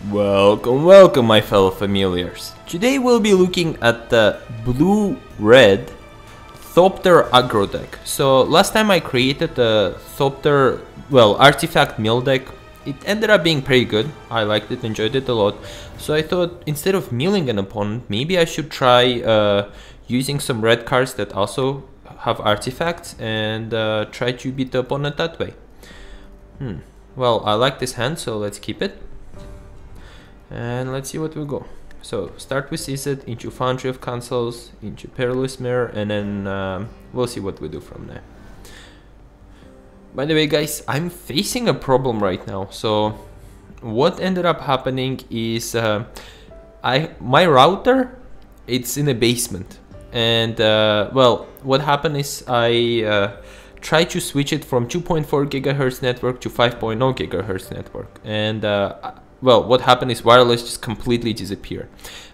Welcome my fellow familiars. Today we'll be looking at the blue-red Thopter aggro deck. So last time I created the Thopter, artifact mill deck. It ended up being pretty good. I liked it, enjoyed it a lot. So I thought instead of milling an opponent, maybe I should try using some red cards that also have artifacts and try to beat the opponent that way. Well, I like this hand, so let's keep it. And let's see what we go. So start with Izzet into Foundry of Consuls, into Perilous Myr, and then we'll see what we do from there. By the way, guys, I'm facing a problem right now. So what ended up happening is my router, it's in a basement, and what happened is I tried to switch it from 2.4 GHz network to 5.0 GHz network, and what happened is wireless just completely disappeared.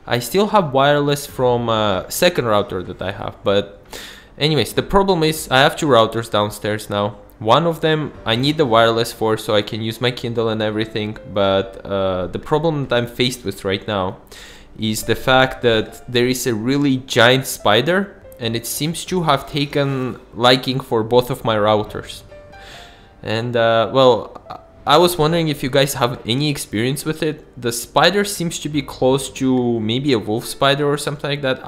I still have wireless from second router that I have, but anyways, the problem is I have two routers downstairs now. One of them I need the wireless for so I can use my Kindle and everything, but the problem that I'm faced with right now is the fact that there is a really giant spider, and it seems to have taken liking for both of my routers. And I was wondering if you guys have any experience with it. The spider seems to be close to maybe a wolf spider or something like that.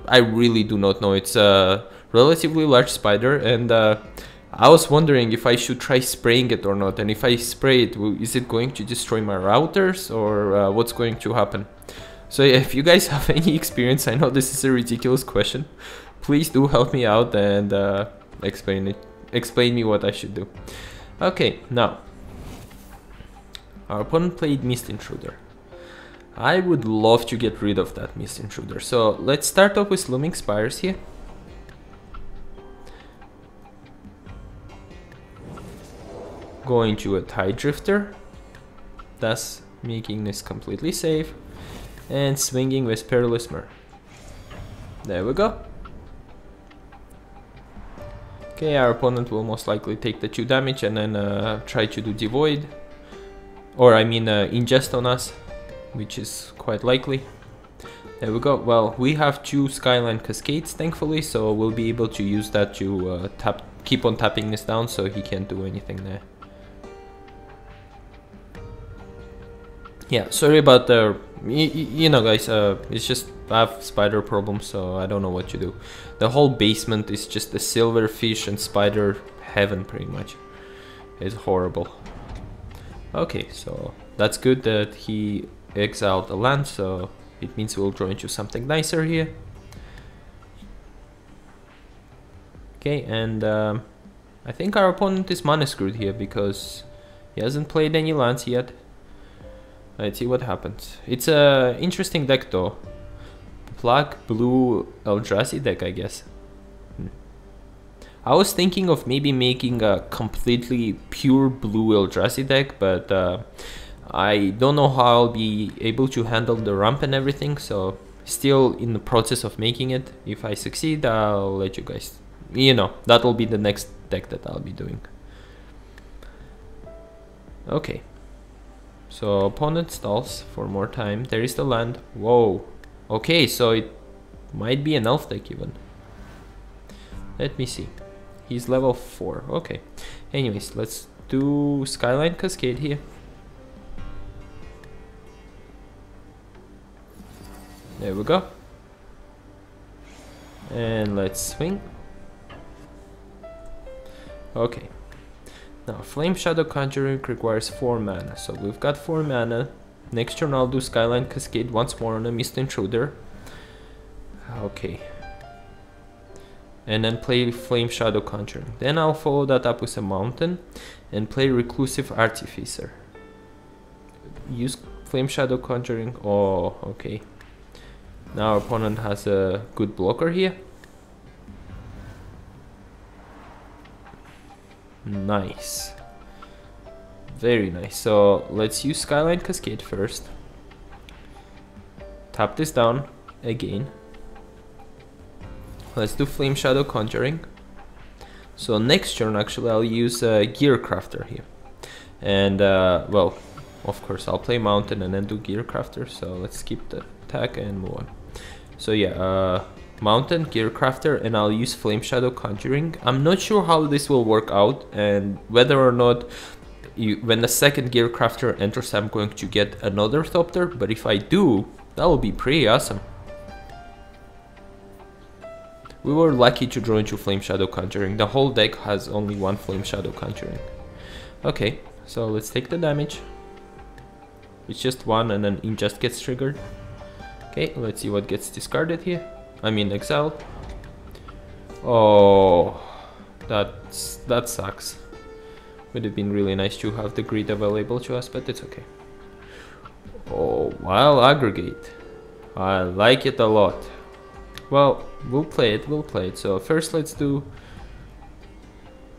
I really do not know. It's a relatively large spider, and I was wondering if I should try spraying it or not. And if I spray it, is it going to destroy my routers, or what's going to happen? So yeah, if you guys have any experience, I know this is a ridiculous question, please do help me out and explain me what I should do. Okay, now our opponent played Mist Intruder. I would love to get rid of that Mist Intruder. So let's start off with Looming Spires here. Going to a Tide Drifter, thus making this completely safe, and swinging with Perilous Myr. There we go. Okay, our opponent will most likely take the 2 damage and then try to do Devoid. Or I mean ingest on us, which is quite likely. There we go. Well, we have 2 Skyline Cascades thankfully, so we'll be able to use that to keep on tapping this down so he can't do anything there. Yeah, sorry about the, you know guys, it's just I have spider problems, so I don't know what to do. The whole basement is just a silverfish and spider heaven pretty much. It's horrible. Okay, so that's good that he exiled a land, so it means we'll draw into something nicer here. Okay, and I think our opponent is mana screwed here because he hasn't played any lands yet. Let's see what happens. It's a interesting deck though. Black, blue, Eldrazi deck, I guess. I was thinking of maybe making a completely pure blue Eldrazi deck, but I don't know how I'll be able to handle the ramp and everything, so still in the process of making it. If I succeed, I'll let you guys, you know, that will be the next deck that I'll be doing. Okay, so opponent stalls for more time. There is the land. Whoa, okay, so it might be an elf deck even. Let me see. He's level 4, okay. Anyways, let's do Skyline Cascade here. There we go. And let's swing. Okay. Now, Flameshadow Conjurer requires 4 mana, so we've got 4 mana. Next turn I'll do Skyline Cascade once more on a Mist Intruder. Okay. And then play Flameshadow Conjurer. Then I'll follow that up with a Mountain and play Reclusive Artificer. Use Flameshadow Conjuring. Oh, okay. Now our opponent has a good blocker here. Nice. Very nice. So let's use Skyline Cascade first. Tap this down again. Let's do Flameshadow Conjuring. So next turn actually I'll use Gearcrafter here. And well, of course I'll play Mountain and then do Gearcrafter, so let's skip the attack and move on. So yeah, Mountain, Gearcrafter, and I'll use Flameshadow Conjuring. I'm not sure how this will work out and whether or not when the second Gearcrafter enters I'm going to get another Thopter, but if I do, that will be pretty awesome. We were lucky to draw into Flameshadow Conjuring. The whole deck has only one Flameshadow Conjuring. Okay, so let's take the damage. It's just one and then Ingest gets triggered. Okay, let's see what gets discarded here. I mean exiled. Oh, that sucks. Would have been really nice to have the grid available to us, but it's okay. Oh, Vile Aggregate. I like it a lot. Well, we'll play it. So first let's do...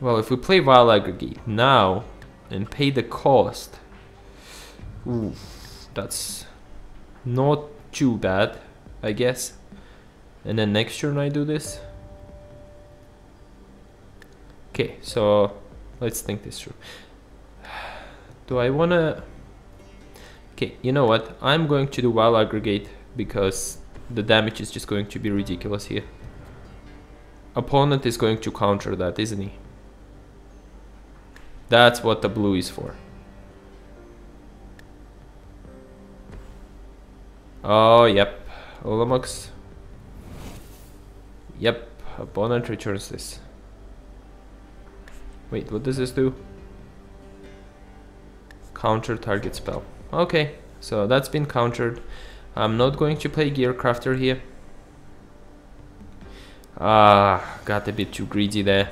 Well, if we play Vile Aggregate now and pay the cost... Oof, that's not too bad, I guess. And then next turn I do this. Okay, so let's think this through. Do I wanna... Okay, you know what? I'm going to do Vile Aggregate because the damage is just going to be ridiculous here. Opponent is going to counter that, isn't he? That's what the blue is for. Oh, yep. Olamox. Yep, opponent returns this. Wait, what does this do? Counter target spell. Okay, so that's been countered. I'm not going to play Gearcrafter here. Got a bit too greedy there.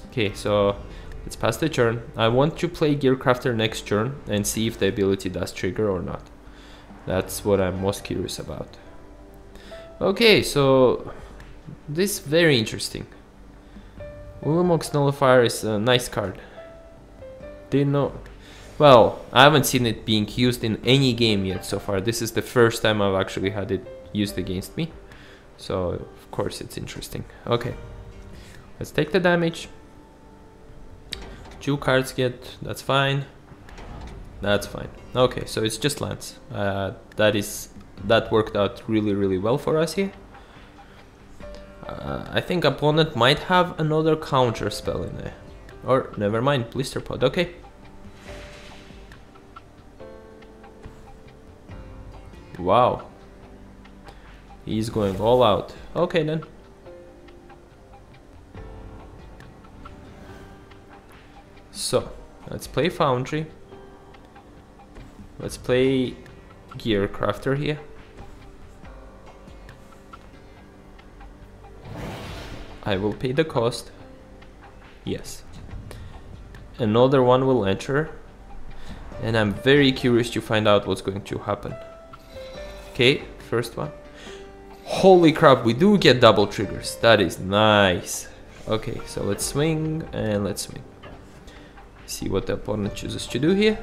Okay, so let's pass the turn. I want to play Gearcrafter next turn and see if the ability does trigger or not. That's what I'm most curious about. Okay, so this is very interesting. Ulamog's Nullifier is a nice card. Didn't know. Well, I haven't seen it being used in any game yet so far. This is the first time I've actually had it used against me. So, of course, it's interesting. Okay. Let's take the damage. 2 cards get, that's fine. That's fine. Okay, so it's just lands. That worked out really well for us here. I think opponent might have another counter spell in there. Or, never mind, Blister Pod, okay. Wow. He's going all out. Okay then. So, let's play Foundry. Let's play Gearcrafter here. I will pay the cost. Yes. Another one will enter. And I'm very curious to find out what's going to happen. Okay, first one. Holy crap, we do get double triggers. That is nice. Okay, so let's swing and let's swing. See what the opponent chooses to do here.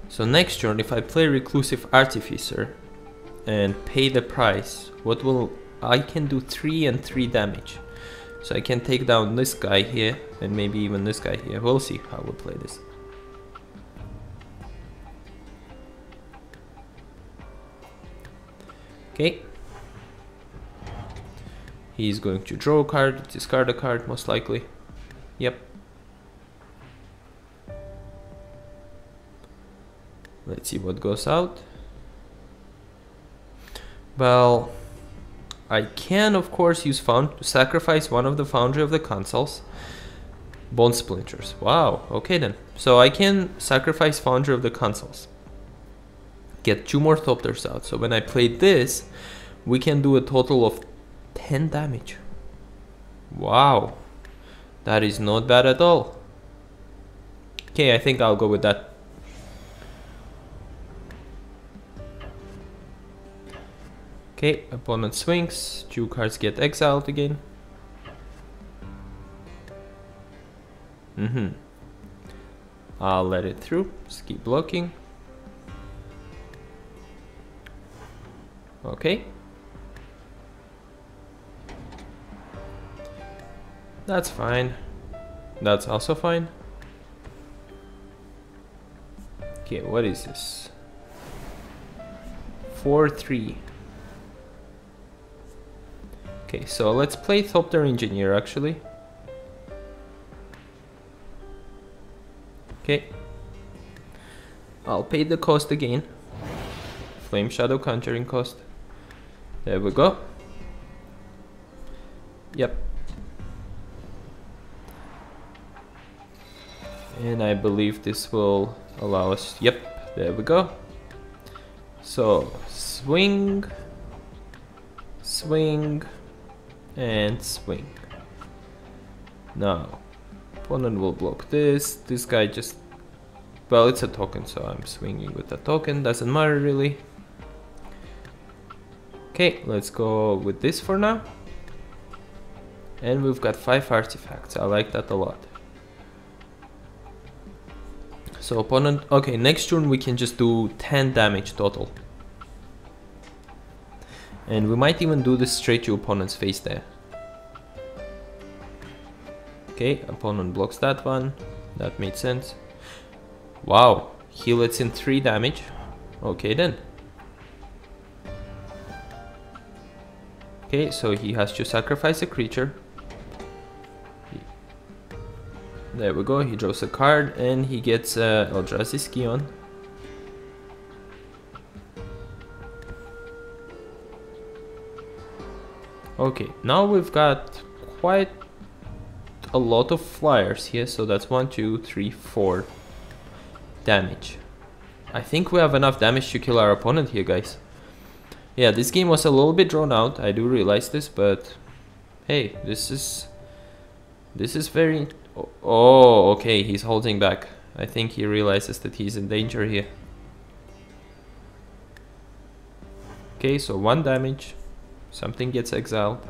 So next turn, if I play Reclusive Artificer and pay the price, I can do 3 and 3 damage. So I can take down this guy here and maybe even this guy here. We'll see how we'll play this. Okay. He's going to draw a card, discard a card most likely. Yep. Let's see what goes out. Well, I can of course use sacrifice one of the Foundry of the Consuls. Bone Splinters. Wow, okay then. So I can sacrifice Foundry of the Consuls. Get 2 more Thopters out. So when I play this, we can do a total of 10 damage. Wow. That is not bad at all. Okay, I think I'll go with that. Okay, opponent swings. 2 cards get exiled again. I'll let it through. Just keep blocking. Okay. That's fine. That's also fine. Okay, what is this? 4-3. Okay, so let's play Thopter Engineer actually. Okay. I'll pay the cost again. Flameshadow Conjuring cost. There we go. Yep. And I believe this will allow us. Yep, there we go. So swing, swing, and swing. Now, opponent will block this. This guy just, well, it's a token, so I'm swinging with the token. Doesn't matter really. Okay, let's go with this for now. And we've got 5 artifacts. I like that a lot. So opponent, okay, next turn we can just do 10 damage total. And we might even do this straight to opponent's face there. Okay, opponent blocks that one. That made sense. Wow, he lets in 3 damage. Okay then. Okay, so he has to sacrifice a creature. There we go, he draws a card and he gets Eldrazi Scion. Okay, now we've got quite a lot of flyers here, so that's 1, 2, 3, 4 damage. I think we have enough damage to kill our opponent here, guys. Yeah, this game was a little bit drawn out, I do realize this, but hey, this is very... Oh, okay, he's holding back. I think he realizes that he's in danger here. Okay, so 1 damage. Something gets exiled.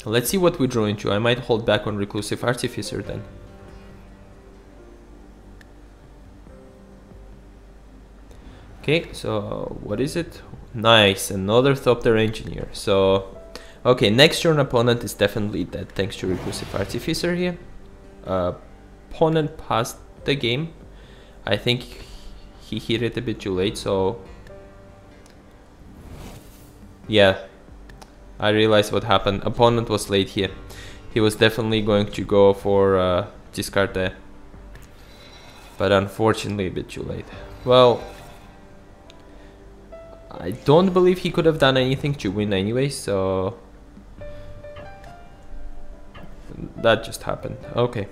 Let's see what we draw into. I might hold back on Reclusive Artificer then. Okay, so what is it? Nice, another Thopter Engineer. So... okay, next turn opponent is definitely dead thanks to Reclusive Artificer here. Opponent passed the game. I think he hit it a bit too late, so... yeah, I realized what happened. Opponent was late here. He was definitely going to go for discard there. But unfortunately a bit too late. Well... I don't believe he could have done anything to win anyway, so... that just happened. Okay.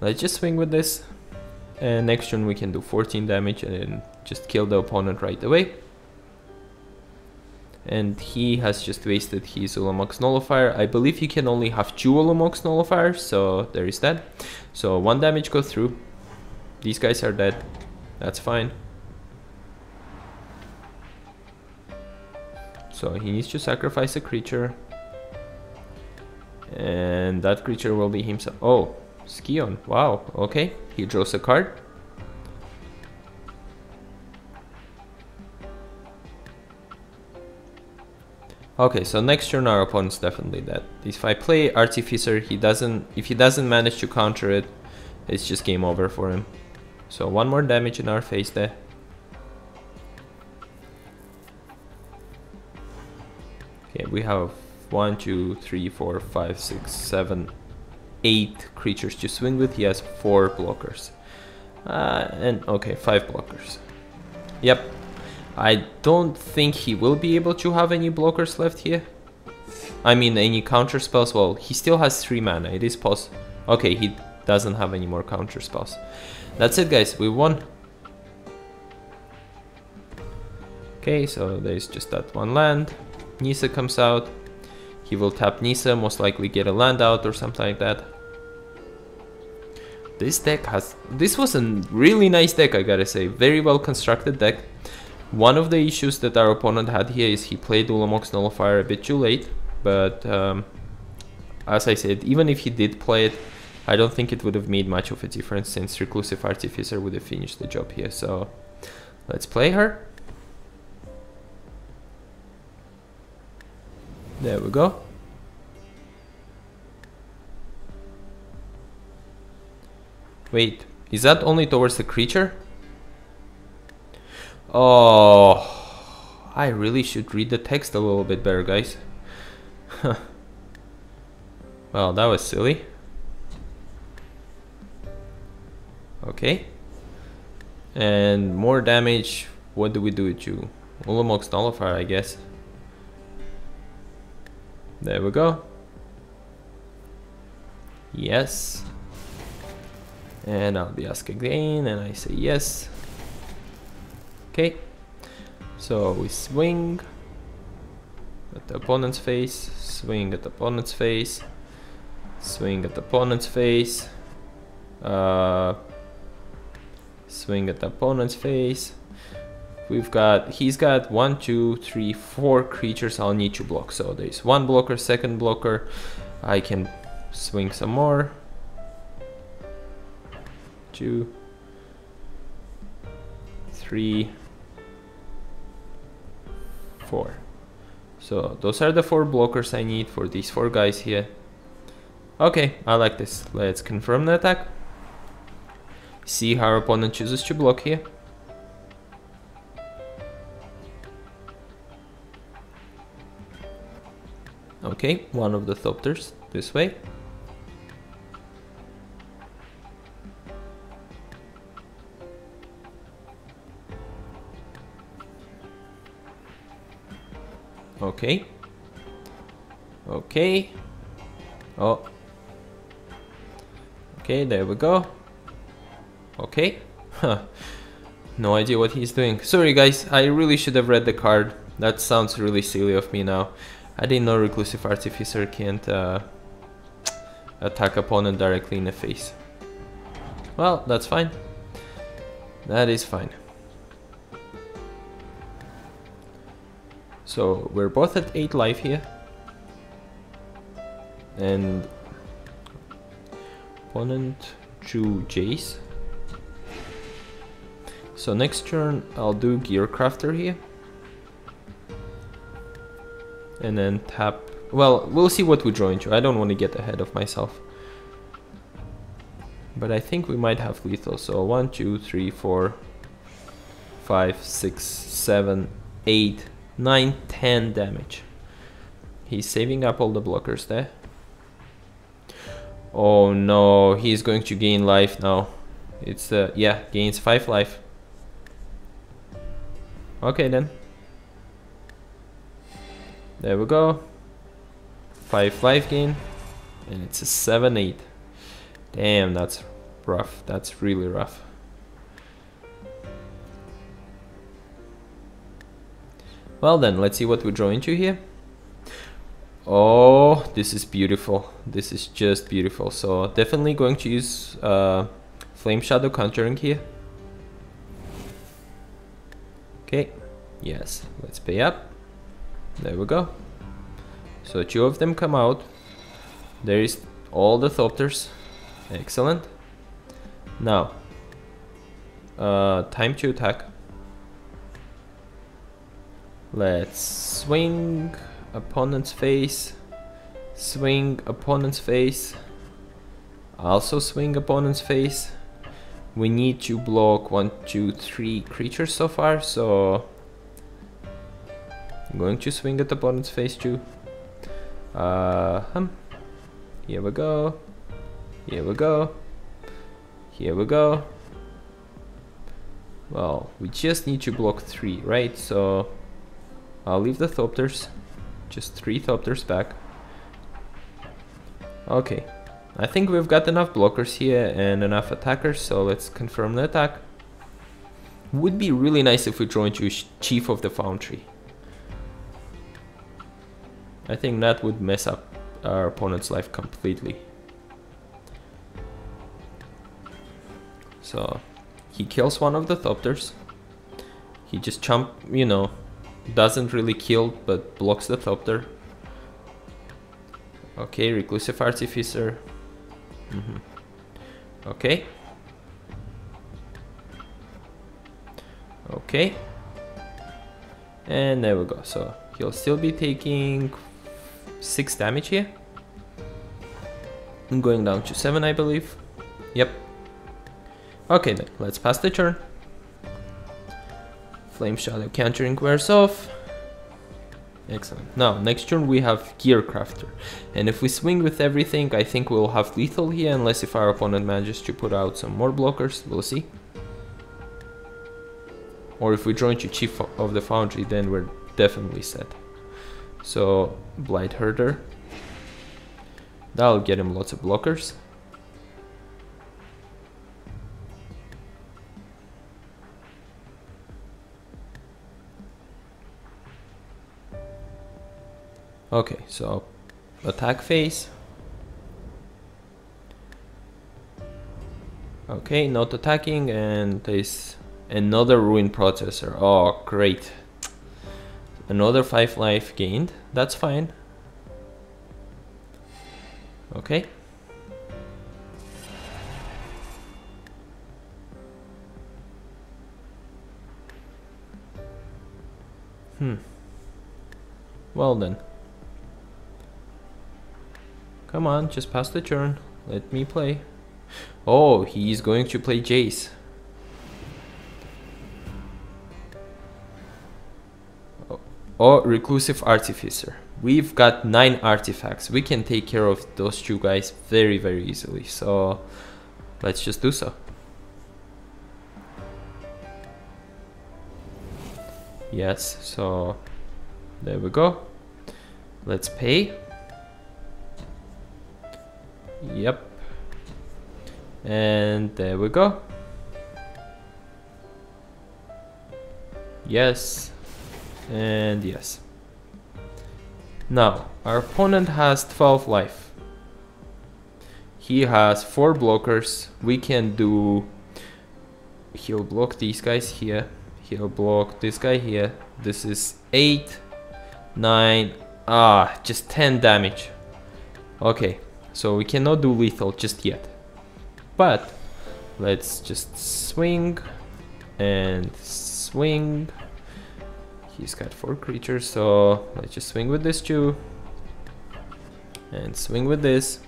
Let's just swing with this. And next turn we can do 14 damage and then just kill the opponent right away. And he has just wasted his Ulamog's Nullifier. I believe you can only have 2 Ulamog's Nullifiers, so there is that. So 1 damage goes through. These guys are dead. That's fine. So he needs to sacrifice a creature. And that creature will be himself. Oh, Scion. Wow, okay. He draws a card. Okay, so next turn our opponent's definitely dead. If I play Artificer, if he doesn't manage to counter it, it's just game over for him. So 1 more damage in our face there. Okay, we have 1, 2, 3, 4, 5, 6, 7, 8 creatures to swing with. He has 4 blockers. And okay, 5 blockers. Yep. I don't think he will be able to have any blockers left here. I mean, any counter spells. Well, he still has 3 mana. It is possible. Okay, he doesn't have any more counter spells. That's it, guys. We won. Okay, so there's just that 1 land. Nissa comes out. He will tap Nissa, most likely get a land out or something like that. This deck has... this was a really nice deck, I gotta say. Very well constructed deck. One of the issues that our opponent had here is he played Ulamog's Nullifier a bit too late. But as I said, even if he did play it, I don't think it would have made much of a difference since Reclusive Artificer would have finished the job here. So let's play her. There we go. Wait, is that only towards the creature? Oh, I really should read the text a little bit better, guys. Well, that was silly. Okay. And more damage. What do we do with you? Ulamog's Nullifier, I guess. There we go. Yes. And I'll be asked again, and I say yes. Okay. So we swing at the opponent's face, swing at the opponent's face, swing at the opponent's face, swing at the opponent's face. He's got 1, 2, 3, 4 creatures I'll need to block. So there's one blocker, second blocker. I can swing some more. 2, 3, 4. So those are the 4 blockers I need for these 4 guys here. Okay, I like this. Let's confirm the attack. See how our opponent chooses to block here. Okay, one of the Thopters this way. Okay. Okay. Oh. Okay, there we go. Okay. Huh. No idea what he's doing. Sorry guys, I really should have read the card. That sounds really silly of me now. I didn't know Reclusive Artificer can't attack opponent directly in the face. Well, that's fine. That is fine. So we're both at 8 life here. And opponent drew Jace. So next turn I'll do Gearcrafter here. And then tap. Well, we'll see what we draw into. I don't want to get ahead of myself. But I think we might have lethal. So 1, 2, 3, 4, 5, 6, 7, 8, 9, 10 damage. He's saving up all the blockers there. Oh no, he's going to gain life now. It's yeah, gains 5 life. Okay then. There we go. 5 life gain. And it's a 7-8. Damn, that's rough. That's really rough. Well then, let's see what we draw into here. Oh, this is beautiful. This is just beautiful. So definitely going to use Flameshadow Conjuring here. Okay, yes, let's pay up. There we go. So 2 of them come out. There is all the Thopters. Excellent. Now, time to attack. Let's swing opponent's face. Swing opponent's face. Also swing opponent's face. We need to block 1, 2, 3 creatures so far, so I'm going to swing at opponent's face too. Here we go. Here we go. Here we go. Well, we just need to block 3, right? So I'll leave the Thopters. Just 3 Thopters back. Okay. I think we've got enough blockers here and enough attackers, so let's confirm the attack. Would be really nice if we draw into Chief of the Foundry. I think that would mess up our opponent's life completely. So he kills one of the Thopters. He just you know, doesn't really kill but blocks the Thopter. Okay, Reclusive Artificer. Okay. Okay. And there we go. So he'll still be taking 6 damage here. I'm going down to 7, I believe. Yep. Okay then, let's pass the turn. Flameshadow Conjuring wears off. Excellent. Now, next turn we have Gearcrafter. And if we swing with everything, I think we'll have lethal here, unless if our opponent manages to put out some more blockers. We'll see. Or if we draw into Chief of the Foundry, then we're definitely set. So, Blight Herder. That'll get him lots of blockers. Okay, so attack phase. Okay, not attacking, and there's another Ruin Processor. Oh, great. Another 5 life gained. That's fine. Okay. Well then. Come on, just pass the turn. Let me play. Oh, he's going to play Jace. Oh, Reclusive Artificer. We've got 9 artifacts. We can take care of those two guys very, very easily. So, let's just do so. Yes, so there we go. Let's pay. Yep. And there we go. Yes. And yes. Now, our opponent has 12 life. He has 4 blockers. We can do... He'll block these guys here. He'll block this guy here. This is 8, 9, just 10 damage. Okay, so we cannot do lethal just yet. But, let's just swing and swing. He's got 4 creatures, so let's just swing with this 2. And swing with this.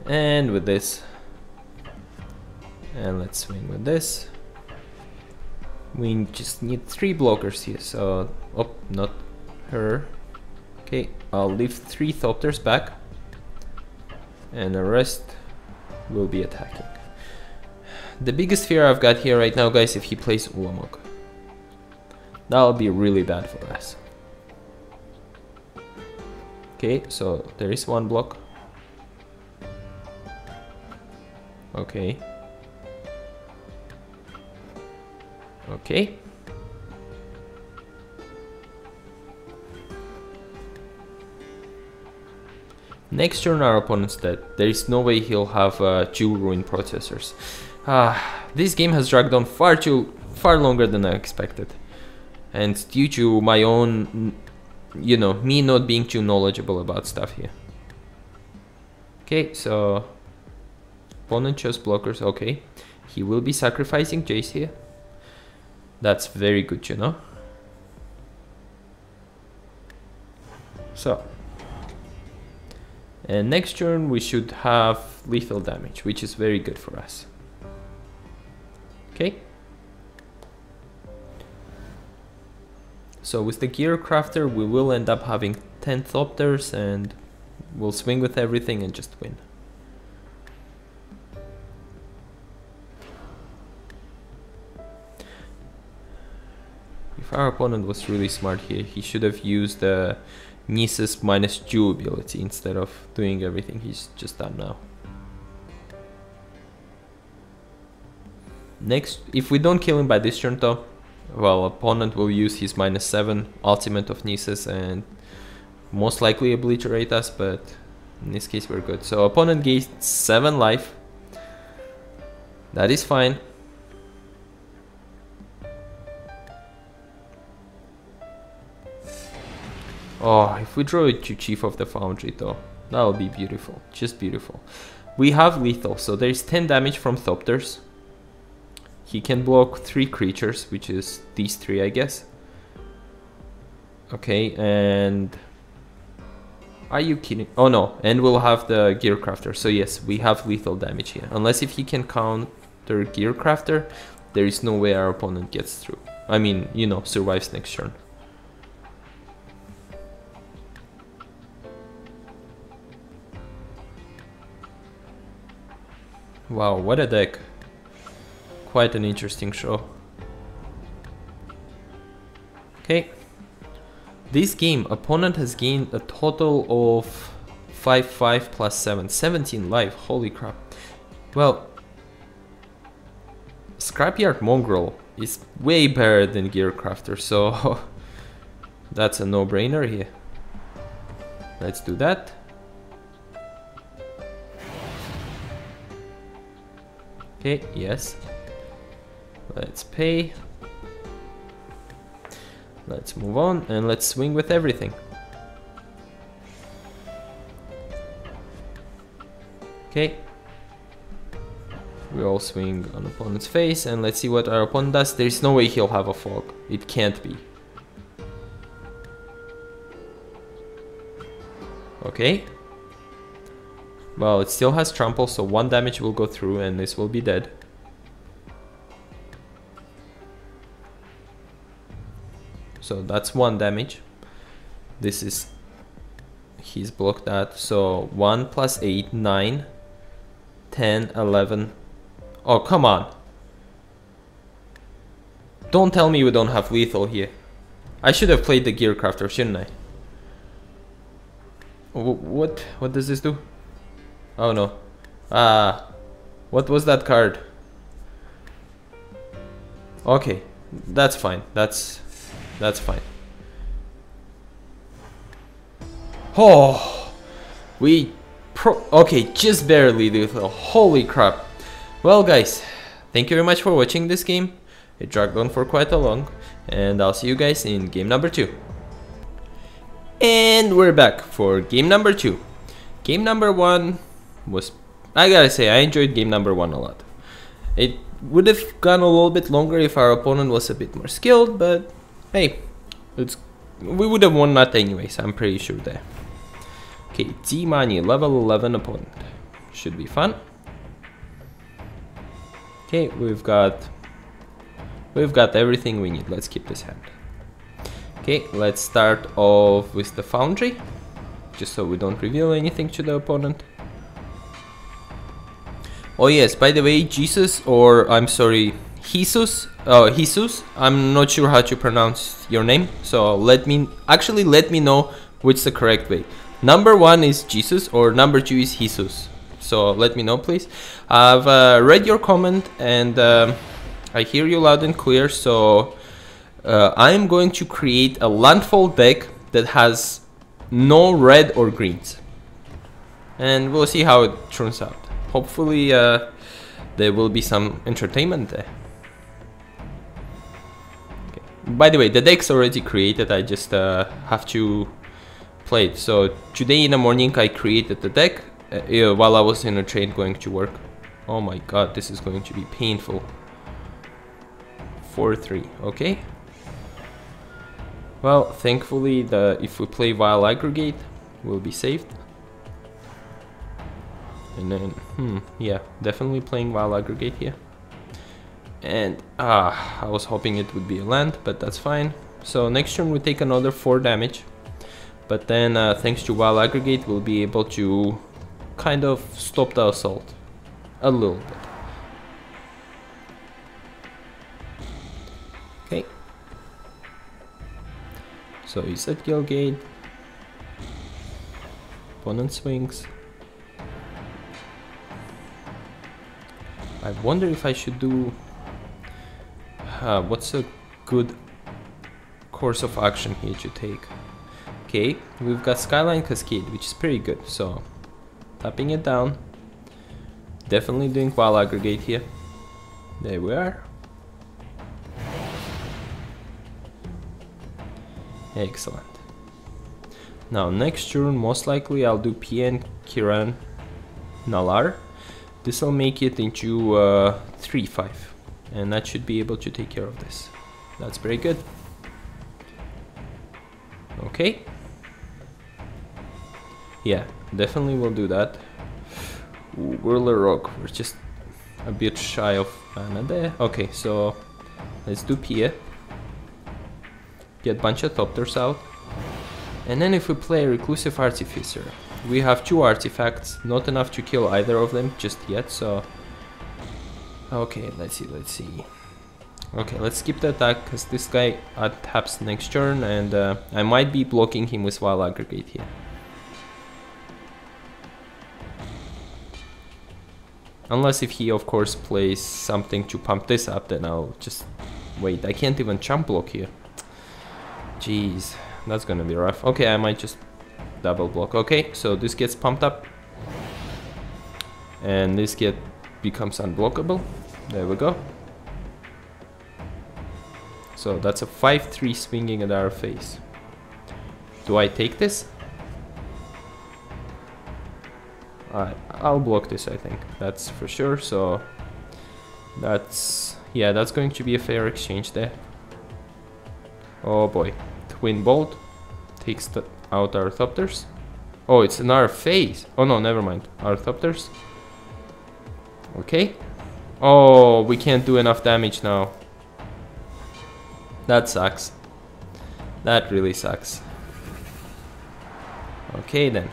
And with this. And let's swing with this. We just need 3 blockers here, so... Oh, not her. Okay, I'll leave 3 Thopters back. And the rest will be attacking. The biggest fear I've got here right now, guys, if he plays Ulamog. That'll be really bad for us. Okay, so there is 1 block. Okay. Okay. Next turn our opponent's dead. There is no way he'll have 2 Ruin Processors. This game has dragged on far longer than I expected. And due to my own, you know, me not being too knowledgeable about stuff here. Okay, so opponent chose blockers. Okay, he will be sacrificing Jace here. That's very good to know. So, and next turn we should have lethal damage, which is very good for us. Okay. So with the Gearcrafter we will end up having 10 Thopters and we'll swing with everything and just win. If our opponent was really smart here, he should have used the Nice's -2 ability instead of doing everything he's just done now. Next, if we don't kill him by this turn though, well, opponent will use his -7 ultimate of Nice's and most likely obliterate us, but in this case we're good. So opponent gains 7 life. That is fine. Oh, if we draw it to Chief of the Foundry though, that would be beautiful, just beautiful. We have lethal, so there's 10 damage from Thopters. He can block 3 creatures, which is these 3, I guess. Okay, and... Are you kidding? Oh no, and we'll have the Gearcrafter, so yes, we have lethal damage here. Unless if he can Thopter Gearcrafter, there is no way our opponent gets through. I mean, you know, survives next turn. Wow, what a deck. Quite an interesting show. Okay. This game, opponent has gained a total of 5 plus 7, 17 life, holy crap. Well, Scrapyard Mongrel is way better than Gearcrafter, so that's a no-brainer here. Let's do that. Okay, yes. Let's pay. Let's move on and let's swing with everything. Okay. We all swing on opponent's face and let's see what our opponent does. There's no way he'll have a fog. It can't be. Okay. Well, it still has trample, so 1 damage will go through and this will be dead. So that's 1 damage. This is... he's blocked that. So 1 plus 8, 9, 10, 11. Oh, come on. Don't tell me we don't have lethal here. I should have played the Gearcrafter, shouldn't I? What does this do? Oh no. What was that card? Okay, that's fine. That's fine. Oh, okay, just barely lethal. Holy crap. Well, guys, thank you very much for watching this game. It dragged on for quite a long, and I'll see you guys in game number 2. And we're back for game number 2. Game number 1 was, I gotta say, I enjoyed game number 1 a lot. It would have gone a little bit longer if our opponent was a bit more skilled, but hey, we would have won that anyways, I'm pretty sure there. Okay, D-Money, level 11 opponent. Should be fun. Okay, we've got everything we need. Let's keep this hand. Okay, let's start off with the Foundry, just so we don't reveal anything to the opponent. Oh yes, by the way, Jesus, or I'm sorry, Jesus, I'm not sure how to pronounce your name, so let me know which the correct way. Number 1 is Jesus or number 2 is Jesus, so let me know please. I've read your comment and I hear you loud and clear, so I'm going to create a landfall deck that has no red or greens, and we'll see how it turns out. Hopefully there will be some entertainment there. Okay. By the way, the deck's already created, I just have to play it. So today in the morning I created the deck while I was in a train going to work. Oh my god, this is going to be painful. 4-3, okay. Well, thankfully if we play Vile Aggregate, we'll be saved. And then, yeah, definitely playing Vile Aggregate here. And, I was hoping it would be a land, but that's fine. So next turn we take another 4 damage. But then, thanks to Vile Aggregate, we'll be able to kind of stop the assault. A little bit. Okay. So Izzet Guildgate. Opponent swings. I wonder if I should do... what's a good course of action here to take? Okay, we've got Skyline Cascade, which is pretty good, so tapping it down. Definitely doing Vile Aggregate here. There we are. Excellent. Now next turn, most likely I'll do Pia and Kiran Nalaar. This will make it into 3-5, and that should be able to take care of this. That's very good. Okay. Yeah, definitely will do that. Whirler Rogue, we're just a bit shy of mana there. Okay, so let's do Pia. Get bunch of Thopters out. And then if we play Reclusive Artificer, we have 2 artifacts, not enough to kill either of them just yet, so... Okay, let's see. Okay, let's skip the attack, because this guy taps next turn, and I might be blocking him with Vile Aggregate here. Unless if he, of course, plays something to pump this up, then I'll just... Wait, I can't even chump block here. Jeez, that's gonna be rough. Okay, I might just double block. Okay, so this gets pumped up. And this becomes unblockable. There we go. So that's a 5-3 swinging at our face. Do I take this? I'll block this, I think. That's for sure. So that's... Yeah, that's going to be a fair exchange there. Oh boy. Twin Bolt takes out our Thopters. Oh, it's in our face. Oh no, never mind. Our Thopters. Okay. Oh, we can't do enough damage now. That sucks. That really sucks. Okay then.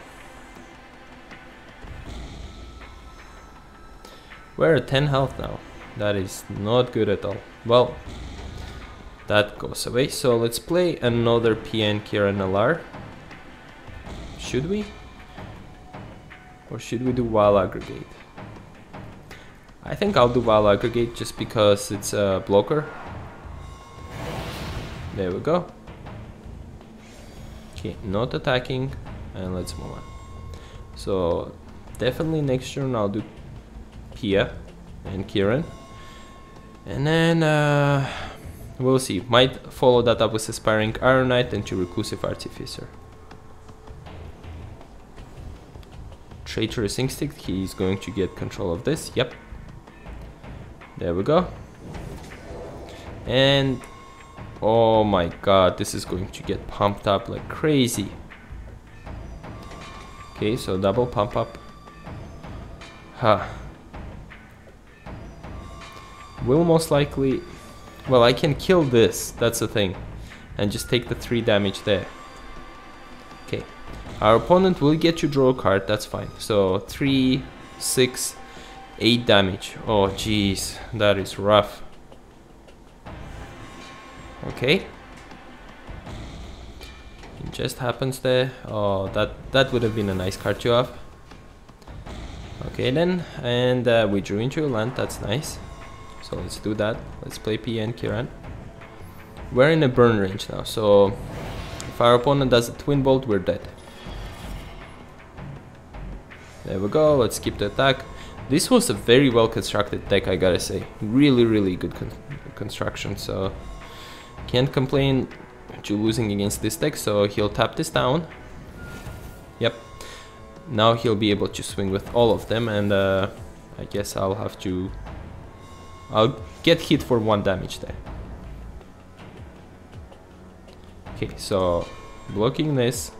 We're at 10 health now. That is not good at all. Well, that goes away. So let's play another Pia and Kiran Nalaar. Should we? Or should we do Vile Aggregate? I think I'll do Vile Aggregate just because it's a blocker. There we go. Okay, not attacking. And let's move on. So definitely next turn I'll do Pia and Kiran. And then we'll see. Might follow that up with Asipring Aeranaut and to Reclusive Artificer. Traitorous Instinct, he's going to get control of this. Yep. There we go. And oh my god, this is going to get pumped up like crazy. Okay, so double pump up. Huh. Will most likely... Well, I can kill this, that's the thing. And just take the 3 damage there. Okay. Our opponent will get to draw a card, that's fine. So 3, 6, 8 damage. Oh jeez, that is rough. Okay. It just happens there. Oh, that would have been a nice card to have. Okay then, and we drew into a land, that's nice. So let's do that. Let's play Pia and Kiran. We're in a burn range now, so if our opponent does a Twin Bolt, we're dead. There we go, let's skip the attack. This was a very well constructed deck, I gotta say. Really good construction, so can't complain to losing against this deck. So he'll tap this down. Yep. Now he'll be able to swing with all of them, and I guess I'll have to... I'll get hit for 1 damage there. Okay, so blocking this,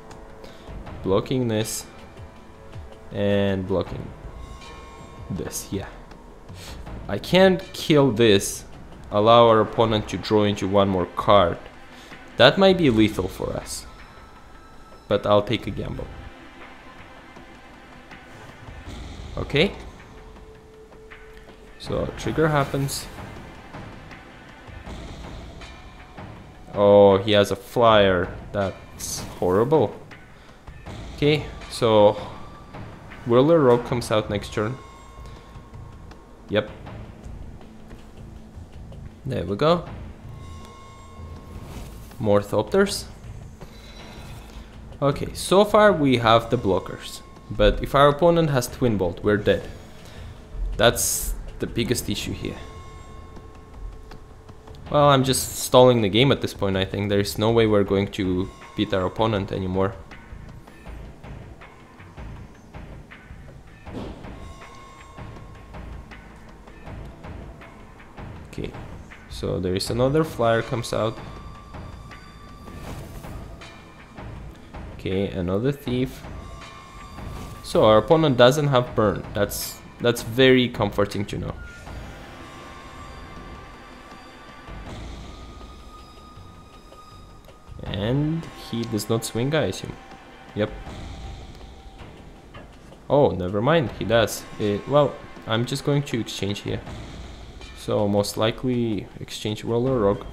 and blocking this, yeah. I can't kill this, allow our opponent to draw into 1 more card. That might be lethal for us, but I'll take a gamble. Okay. So trigger happens. Oh, he has a flyer. That's horrible. Okay, so Whirler Rogue comes out next turn. Yep. There we go. More Thopters. Okay, so far we have the blockers. But if our opponent has Twin Bolt, we're dead. That's the biggest issue here. Well, I'm just stalling the game at this point, I think. There's no way we're going to beat our opponent anymore. Okay, so there is another flyer comes out. Okay, another thief. So our opponent doesn't have burn. That's very comforting to know. And he does not swing, I assume. Yep. Oh, never mind, he does. Well, I'm just going to exchange here. So most likely exchange Whirler Rogue.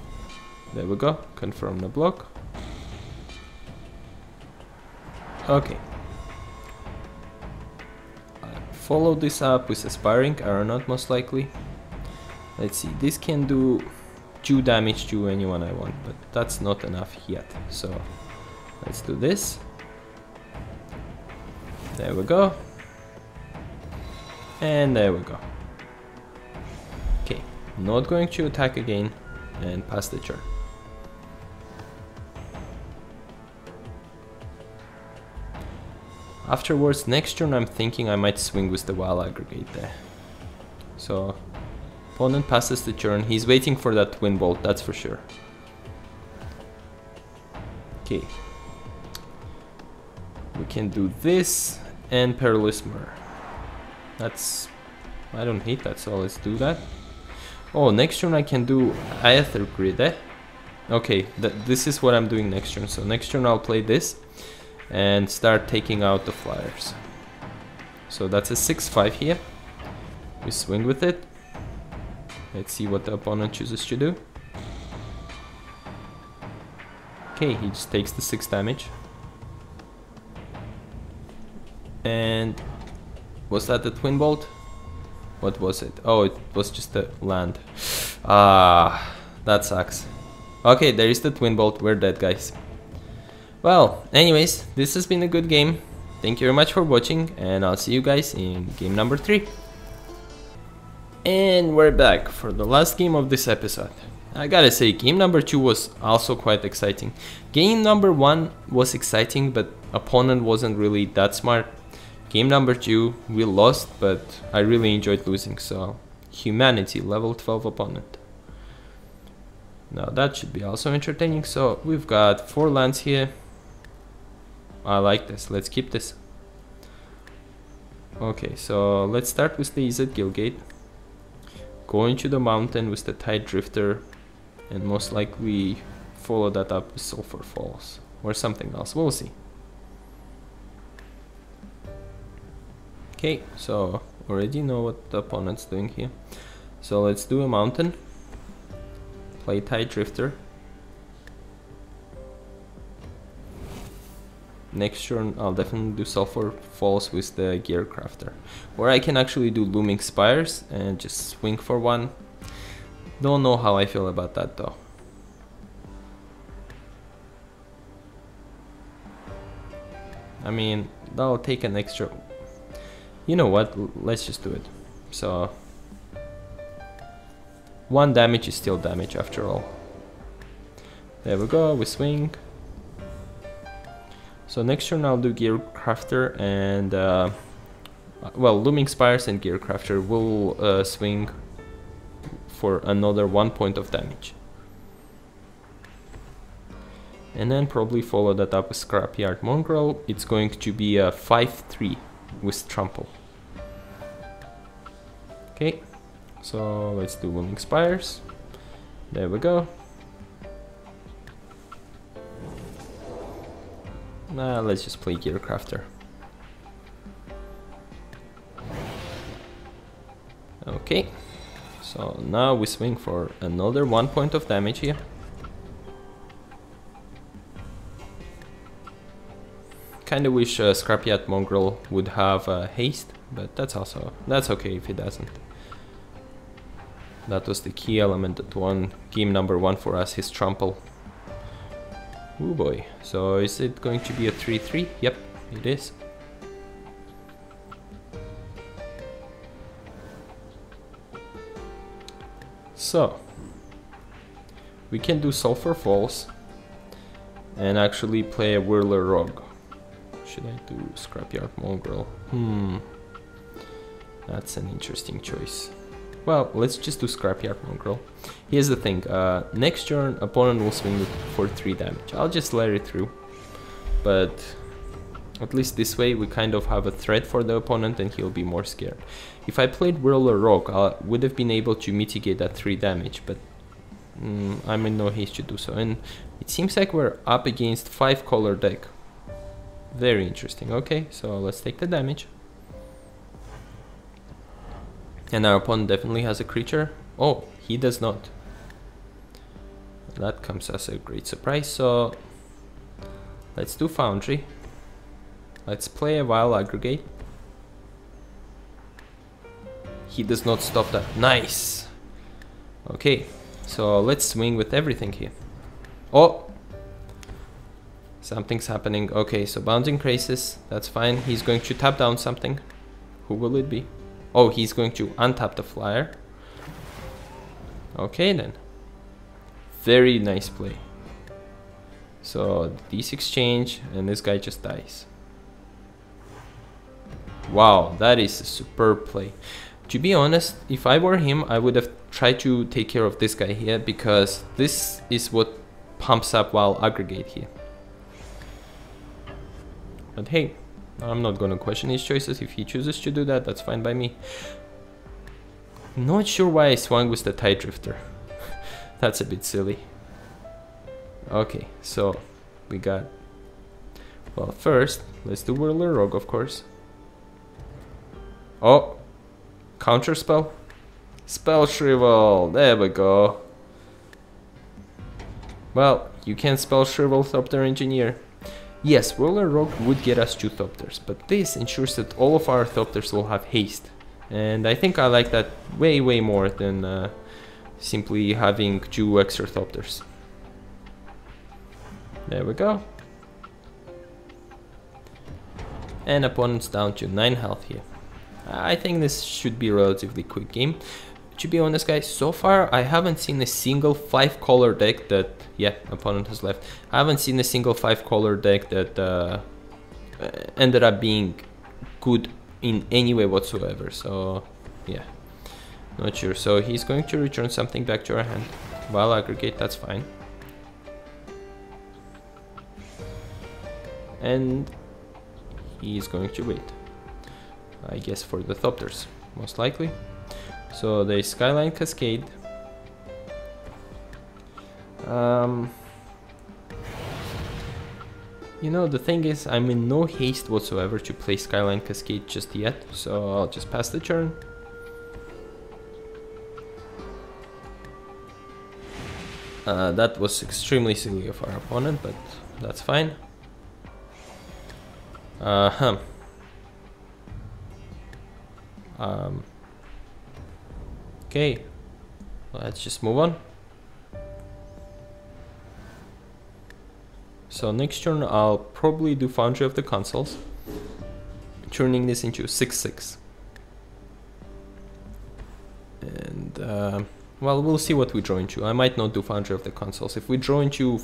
There we go, confirm the block. Okay. Follow this up with Asipring Aeranaut most likely. Let's see, this can do 2 damage to anyone I want, but that's not enough yet. So let's do this. There we go. And there we go. Okay, not going to attack again and pass the turn. Afterwards, next turn I'm thinking I might swing with the Vile Aggregate there. So, opponent passes the turn, he's waiting for that Twin Bolt, that's for sure. Okay. We can do this and Perilous Myr. That's... I don't hate that, so let's do that. Oh, next turn I can do Aether Grid, eh? Okay, this is what I'm doing next turn. So next turn I'll play this and start taking out the flyers. So that's a 6-5 here. We swing with it. Let's see what the opponent chooses to do. Okay, he just takes the 6 damage. And was that the Twin Bolt? What was it? Oh, it was just a land. Ah, that sucks. Okay, there is the Twin Bolt. We're dead, guys. Well, anyways, this has been a good game. Thank you very much for watching, and I'll see you guys in game number 3. And we're back for the last game of this episode. I gotta say, game number 2 was also quite exciting. Game number 1 was exciting, but opponent wasn't really that smart. Game number 2, we lost, but I really enjoyed losing, so... Humanity, level 12 opponent. Now that should be also entertaining, so we've got 4 lands here. I like this, let's keep this. Okay, so let's start with the Izzet Guildgate. Go into the mountain with the Tide Drifter, and most likely follow that up with Sulfur Falls, or something else, we'll see. Okay, so already know what the opponent's doing here. So let's do a mountain. Play Tide Drifter. Next turn I'll definitely do Sulfur Falls with the Gearcrafter. Or I can actually do Looming Spires and just swing for 1. Don't know how I feel about that though. I mean, that'll take an extra... You know what, let's just do it. So 1 damage is still damage after all. There we go, we swing. So next turn I'll do Gearcrafter and well, Looming Spires and Gearcrafter will swing for another 1 point of damage. And then probably follow that up with Scrapyard Mongrel. It's going to be a 5-3 with Trample. Okay, so let's do Looming Spires. There we go. Let's just play Gearcrafter. Okay, so now we swing for another 1 point of damage here. Kinda wish Scrapyard Mongrel would have haste, but that's okay if he doesn't. That was the key element that won game number 1 for us, his Trample. Oh boy, so is it going to be a 3-3? Yep, it is. So, we can do Sulfur Falls and actually play a Whirler Rogue. Should I do Scrapyard Mongrel? That's an interesting choice. Well, let's just do Scrapyard Mongrel. Here's the thing, next turn opponent will swing for 3 damage. I'll just let it through. But at least this way we kind of have a threat for the opponent and he'll be more scared. If I played Whirler Rogue, I would have been able to mitigate that 3 damage, but I'm in no haste to do so. And it seems like we're up against 5-color deck. Very interesting. Okay, so let's take the damage. And our opponent definitely has a creature. Oh, he does not. That comes as a great surprise. So let's do Foundry. Let's play a Vile Aggregate. He does not stop that. Nice. Okay, so let's swing with everything here. Oh, something's happening. Okay, so Bouncing Crisis. That's fine. He's going to tap down something. Who will it be? Oh, he's going to untap the flyer. Okay then. Very nice play. So these exchange and this guy just dies. Wow, that is a superb play. To be honest, if I were him, I would have tried to take care of this guy here, because this is what pumps up Vile Aggregate here. But hey, I'm not gonna question his choices. If he chooses to do that, that's fine by me. Not sure why I swung with the Tide Drifter. That's a bit silly. Okay, so we got... Well, first, let's do Whirler Rogue, of course. Oh! Counter spell? Spell Shrivel! There we go. Well, you can spell Shrivel Thopter Engineer. Yes, Whirler Rogue would get us 2 Thopters, but this ensures that all of our Thopters will have haste. And I think I like that way more than simply having 2 extra Thopters. There we go. And opponent's down to 9 health here. I think this should be a relatively quick game. To be honest, guys, so far I haven't seen a single 5-color deck that... Yeah, opponent has left. I haven't seen a single 5-color deck that ended up being good in any way whatsoever. So, yeah, not sure. So he's going to return something back to our hand. Vile Aggregate, that's fine. And he's going to wait, I guess, for the Thopters, most likely. So the Skyline Cascade. You know, the thing is, I'm in no haste whatsoever to play Skyline Cascade just yet, so I'll just pass the turn. That was extremely silly of our opponent, but that's fine. Okay, let's just move on. So next turn I'll probably do Foundry of the Consuls, turning this into 6/6. And well, we'll see what we draw into. I might not do Foundry of the Consuls. If we draw into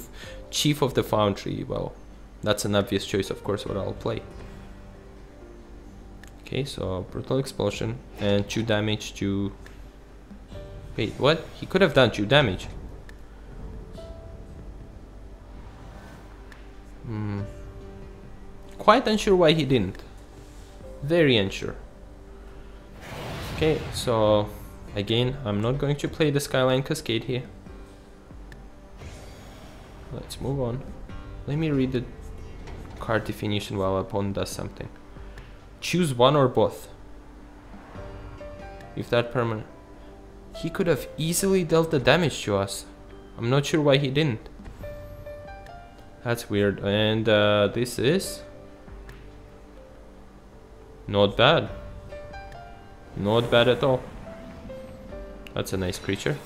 Chief of the Foundry, well, that's an obvious choice, of course, what I'll play. Okay, so Brutal Explosion and 2 damage to... Wait, what? He could have done 2 damage. Quite unsure why he didn't. Very unsure. Okay, so again, I'm not going to play the Skyline Cascade here. Let's move on. Let me read the card definition while opponent does something. Choose one or both. If that permanent... He could have easily dealt the damage to us. I'm not sure why he didn't. That's weird. And this is... not bad. Not bad at all. That's a nice creature.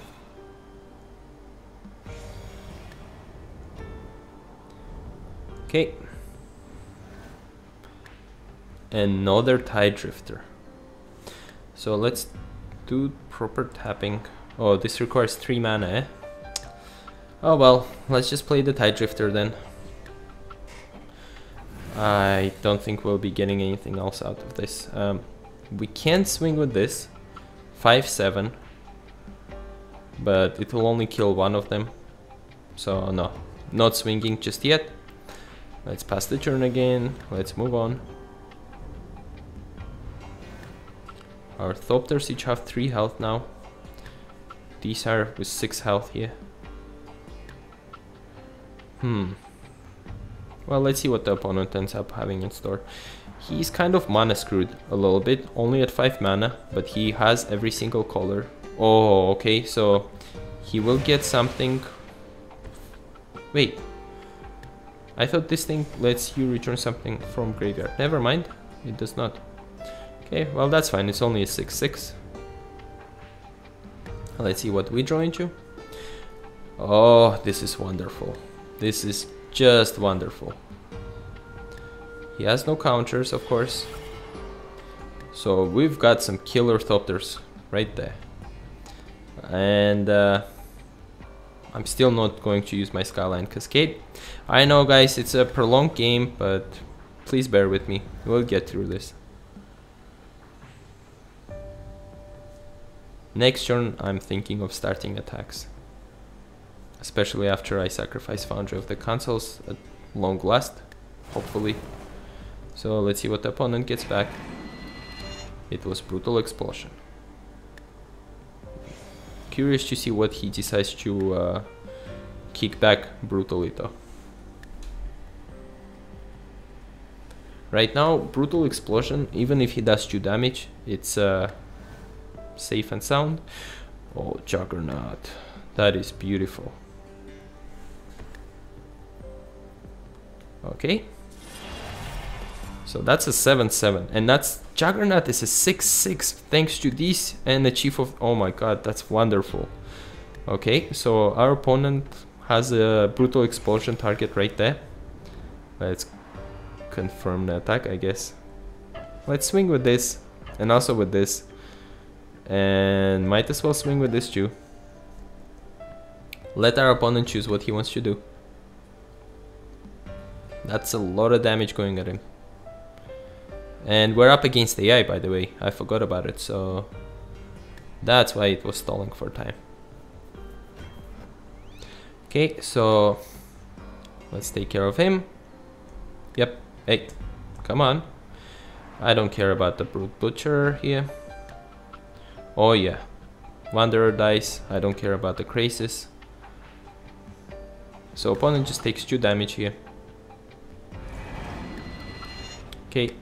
Okay. Another Tide Drifter. So let's do proper tapping. Oh, this requires 3 mana, eh? Oh well, let's just play the Tide Drifter then. I don't think we'll be getting anything else out of this. We can swing with this 5/7, but it will only kill one of them. So no, not swinging just yet. Let's pass the turn again. Let's move on. Our Thopters each have 3 health now. These are with 6 health here. Well, let's see what the opponent ends up having in store. He's kind of mana screwed a little bit, only at 5 mana, but he has every single color. Oh, okay, so he will get something. Wait, I thought this thing lets you return something from graveyard. Never mind, it does not. Okay, well that's fine, it's only a 6/6. Let's see what we draw into. Oh, this is wonderful. This is just wonderful. He has no counters, of course. So we've got some killer Thopters right there. And I'm still not going to use my Skyline Cascade. I know, guys, it's a prolonged game, but please bear with me. We'll get through this. Next turn, I'm thinking of starting attacks. Especially after I sacrifice Foundry of the Consuls at long last, hopefully. So let's see what the opponent gets back. It was Brutal Explosion. Curious to see what he decides to kick back brutally though. Right now, Brutal Explosion, even if he does 2 damage, it's safe and sound. Oh, Juggernaut. That is beautiful. Okay. So that's a 7/7, and that's Juggernaut is a 6/6 thanks to these and the Chief of. Oh my god, that's wonderful. Okay, so our opponent has a Brutal Explosion target right there. Let's confirm the attack, I guess. Let's swing with this, and also with this, and might as well swing with this too. Let our opponent choose what he wants to do. That's a lot of damage going at him. And we're up against AI, by the way. I forgot about it, so that's why it was stalling for time. Okay, so let's take care of him. Yep. Hey, come on. I don't care about the Brute Butcher here. Oh yeah. Wanderer dies. I don't care about the Crisis. So opponent just takes 2 damage here. Okay.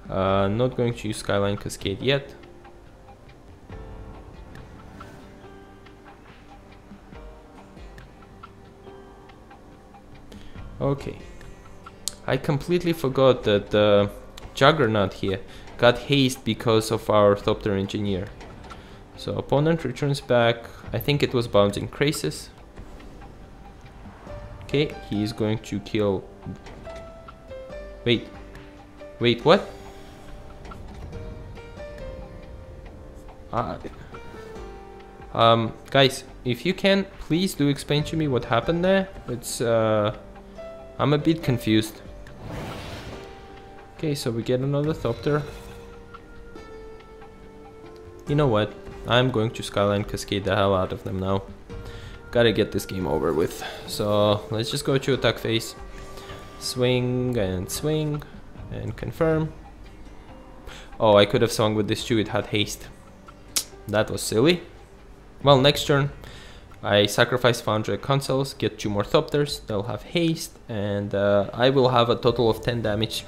Not going to use Skyline Cascade yet. Okay. I completely forgot that the Juggernaut here got haste because of our Thopter Engineer. So opponent returns back, I think it was Bouncing Crisis. Okay, he is going to kill... Wait, what? Guys, if you can, please do explain to me what happened there. It's, I'm a bit confused. Okay, so we get another Thopter. You know what? I'm going to Skyline Cascade the hell out of them now. Gotta get this game over with. So let's just go to attack phase. Swing and confirm. Oh, I could have swung with this too, it had haste. That was silly. Well, next turn I sacrifice Foundry Consuls, get 2 more Thopters, they'll have haste, and I will have a total of 10 damage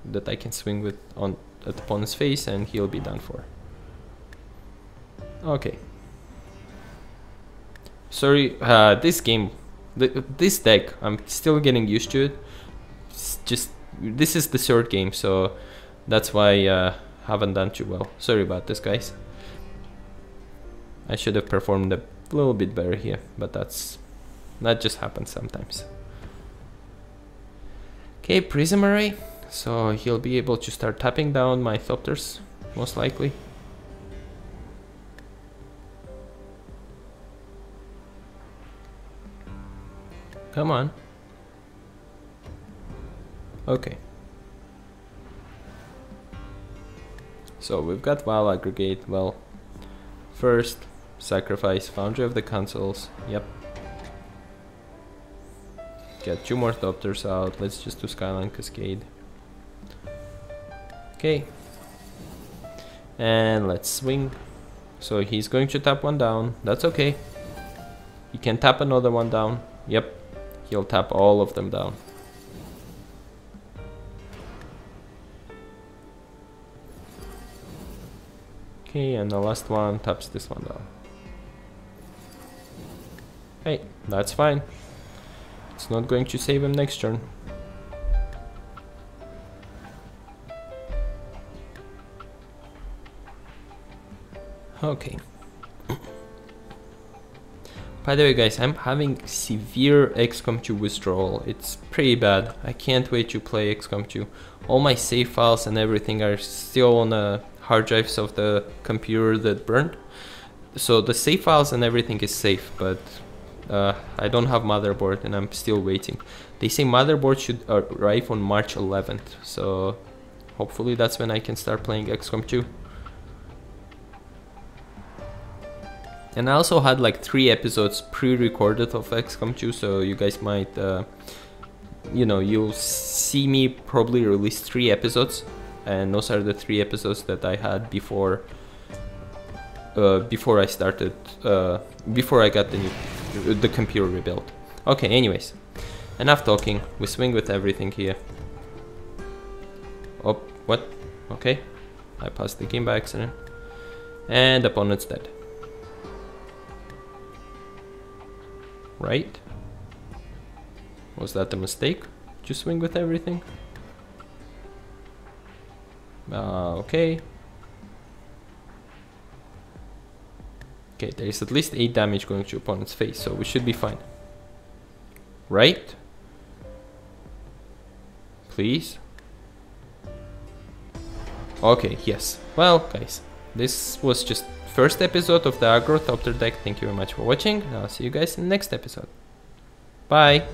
that I can swing with on at the opponent's face, and he'll be done for. Okay. Sorry, this game, this deck, I'm still getting used to it. It's just, this is the 3rd game, so that's why I haven't done too well. Sorry about this, guys. I should have performed a little bit better here, but that just happens sometimes. Okay, Prism Array. So he'll be able to start tapping down my Thopters, most likely. Come on. Okay. So we've got Vile Aggregate. Well, first sacrifice Foundry of the Consuls. Yep. Get 2 more Thopters out. Let's just do Skyline Cascade. Okay. And let's swing. So he's going to tap 1 down. That's okay. He can tap another 1 down. Yep. he'll tap all of them down. Okay, and the last one taps this one down. Hey, that's fine. It's not going to save him next turn. Okay. By the way, guys, I'm having severe XCOM 2 withdrawal. It's pretty bad. I can't wait to play XCOM 2. All my save files and everything are still on the hard drives of the computer that burned. So the save files and everything is safe, but I don't have motherboard and I'm still waiting. They say motherboard should arrive on March 11th, so hopefully that's when I can start playing XCOM 2. And I also had like 3 episodes pre-recorded of XCOM 2, so you guys might, you know, you'll see me probably release 3 episodes, and those are the 3 episodes that I had before I started, before I got the computer rebuilt. Okay, anyways, enough talking. We swing with everything here. Oh, what? Okay, I passed the game by accident, and opponent's dead. Right? Was that a mistake? To swing with everything? Okay. Okay, there is at least 8 damage going to opponent's face, so we should be fine. Right? Please? Okay, yes. Well, guys, this was just first episode of the Aggro Thopter deck. Thank you very much for watching. I'll see you guys in the next episode. Bye!